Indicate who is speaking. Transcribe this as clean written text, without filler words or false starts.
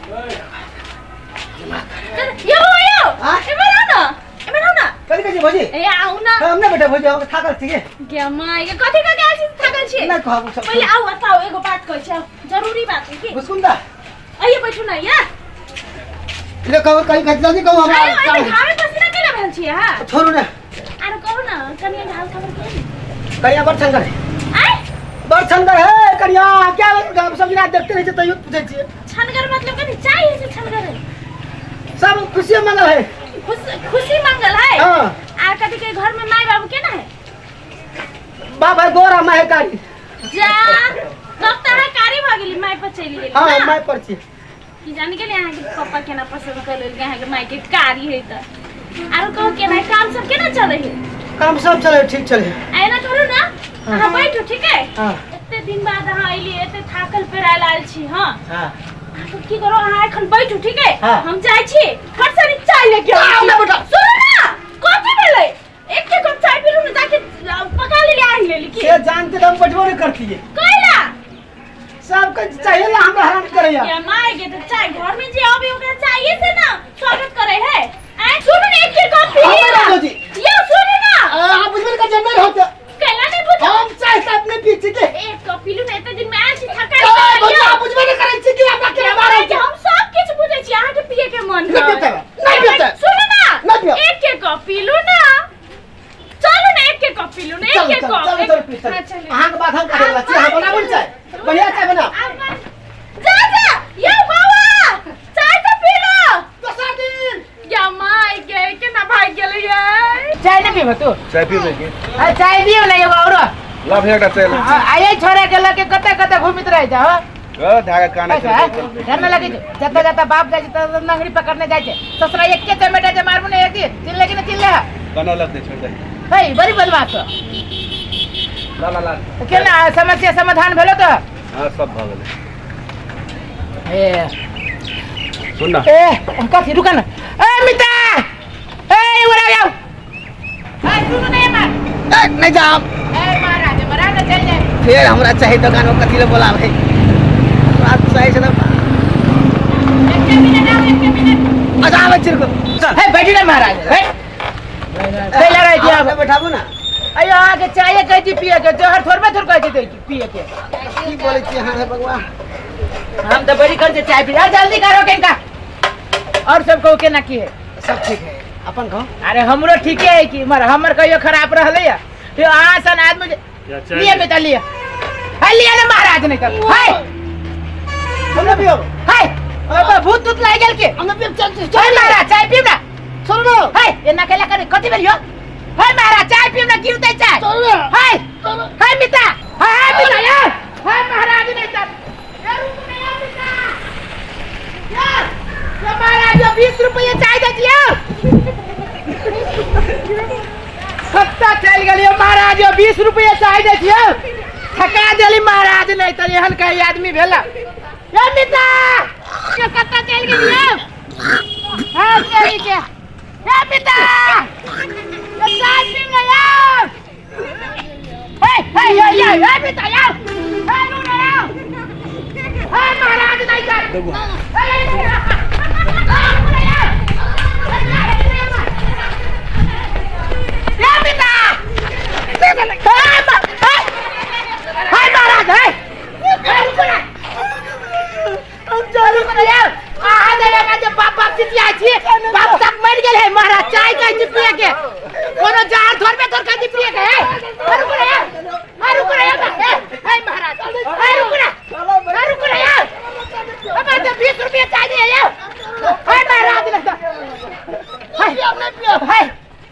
Speaker 1: यो यो एमे रह न
Speaker 2: कति कति भोजी
Speaker 1: ए आउ न
Speaker 2: हमने बेटा भोजी अब थाकल छिए
Speaker 1: के माय के कथि का के आछि थाकल छी
Speaker 2: ना कहबो सब
Speaker 1: पहिले आउ बताओ एगो बात कहै छ जरूरी बात है की
Speaker 2: मुस्कुंदा
Speaker 1: आइए बैठू न या
Speaker 2: ले कहो कहीं खत जल्दी कहो हमरा
Speaker 1: अरे खावे पसीना केला भेल छी हां
Speaker 2: छोड़ू ना
Speaker 1: आरो कहू न कनिया हाल खबर के
Speaker 2: करिया बड़ शंकर है
Speaker 1: आय
Speaker 2: बड़ शंकर है करिया क्या सब दिन देखते रहे तैयो पूछे छी
Speaker 1: छनगर मतलब कथि चाहिए से छनगर
Speaker 2: सब खुशी मंगल है
Speaker 1: खुशी मंगल है
Speaker 2: हां
Speaker 1: आ कथि के घर में माय बाबू केना है
Speaker 2: बाबा गोरा माय कारी
Speaker 1: जा तब त है कारी भ गेली माय पर चली गेली
Speaker 2: हां माय पर छी
Speaker 1: कि जान गेली अहाँ के पापा केना पसंद कर लेल अहाँ के माय के कारी है त आरो कहू केना काम सब केना चले है
Speaker 2: काम सब चले ठीक चले
Speaker 1: आइना करू ना अहाँ बैठो ठीक है
Speaker 2: हां
Speaker 1: एते दिन बाद अहाँ आइली एते थाकल पेराल आइल छी हां
Speaker 2: हां
Speaker 1: तो की करो अहाँ एखन बैठू ठीक है
Speaker 2: हाँ।
Speaker 1: हम जाय छी फट से चाय लेके आओ
Speaker 2: ना बेटा
Speaker 1: सुनो ना कथि भेलै एक के कप चाय पीलू ना जाके पका ले आई ले की
Speaker 2: से जानते हम बैठबो नहीं करती है
Speaker 1: कैला
Speaker 2: सब कुछ चाहिए ला हमरा हैरान करैया
Speaker 1: या माय के तो चाय घर में जे अभी ओकरा चाहिए से ना स्वागत करे है आ सुनो ना एक के कप पी
Speaker 2: हाँ, जी।
Speaker 1: ये सुनो ना
Speaker 2: आप बुझबे का जन्नत होता
Speaker 1: कैला नहीं बुझो
Speaker 2: हम चाय से अपने पीछे के
Speaker 1: एक कप पीलू ना एते दिन में आयल छी थका
Speaker 2: आप बुझबे नहीं करे छी कि हमरा के मारे
Speaker 1: के हम सब कुछ बुझे छी अहाँ के पिए के मन
Speaker 2: नहीं पीते नहीं पीते
Speaker 1: सुनो ना
Speaker 2: नहीं पियो
Speaker 1: एक के कप पीलू ना चलो ना एक के कप पीलू ना एक के कप
Speaker 2: चलो पीते अहाँ के बात हम करेला छी हम बनाबो चाय बढ़िया चाय बना
Speaker 1: जा जा ये बाबा चाय तो पी लो
Speaker 2: दोसर दिन
Speaker 1: या माय के ना भाग गेलै ये
Speaker 3: चाय नहीं पीबो तू
Speaker 4: चाय पीबे की
Speaker 3: चाय दियो ना एगो औरो
Speaker 4: ला भेटा चाय ला
Speaker 3: आये छोरे के लके कते कते घूमित रह जा हो
Speaker 4: धागा काने
Speaker 3: डर न लगे जता जता बाप जाय त नंगड़ी पकड़ने जाय छे ससुरा एक के चमेटा जे मारबो ने एक दिन चिल्ले कि न चिल्ले
Speaker 4: काना लग दे छोड़ दे
Speaker 3: हे बड़ी बदमाश हो
Speaker 4: ला ला ला
Speaker 3: केना समस्या समाधान भेलो तो
Speaker 4: हां सब भ गेलै
Speaker 3: ए
Speaker 4: सुन ना
Speaker 3: ए कथि रुक न ए मिता ए उरा जाओ ए सुन ने मार
Speaker 2: नहीं जाओ
Speaker 3: ए महाराज चल जाए
Speaker 2: फिर हमरा चाहिए दुकान में कथि ले बोला भाई बात सही से
Speaker 3: एक मिनट
Speaker 2: अच्छा आवे चिरको
Speaker 3: हे बैठी ना महाराज हे ले लगा दिया
Speaker 2: आप बैठाबो ना
Speaker 3: अयो आगे चाय कहती पिए के जहर थोड़बे थोड़ कहती दे पिए के
Speaker 2: की बोले छी हां है भगवान
Speaker 3: हम तो बड़ी कर से चाय पी जल्दी करो केनका और सब को केना की है
Speaker 2: सब ठीक है अपन कहो
Speaker 3: अरे हमरो ठीक है कि हमर कहियो खराब रहले या फिर आसन आदमी लिए बेटा लिए है लिए ना महाराज ने कर हाय
Speaker 2: हमने पियो
Speaker 3: हाय अब भूत तूत लाग गेल के
Speaker 2: हमने पियो चल
Speaker 3: हाय महाराज चाय पीब ना
Speaker 2: छोड़ो
Speaker 3: हाय एना केला करे कथि भेलियो हाय महाराज चाय पीब ना गिरते चाय
Speaker 2: छोड़ो
Speaker 3: हाय हाय मिता हाय मिता यार हाय महाराज ने कर यार रुक ना यार मिता यार ये महाराज 20 रुपए चाय दे दियो खत्ता चल गेलियो महाराज 20 रुपए चाय दे दियो थका देली महाराज नहीं त एहन कई आदमी भेला ए मिता ये कत्ता चल गेलियो हां चली के ए मिता ये चाय पी ले यार हे ए मिता यार हे नु ना यार हे महाराज नहीं कर चाय का पिए के कोनो जार थोड़ में थोड़ का पिए के रुक रे यार रुक रे यार हे महाराज रुक रे यार अब तो 20 रुपए चाय दे यार हे महाराज हाय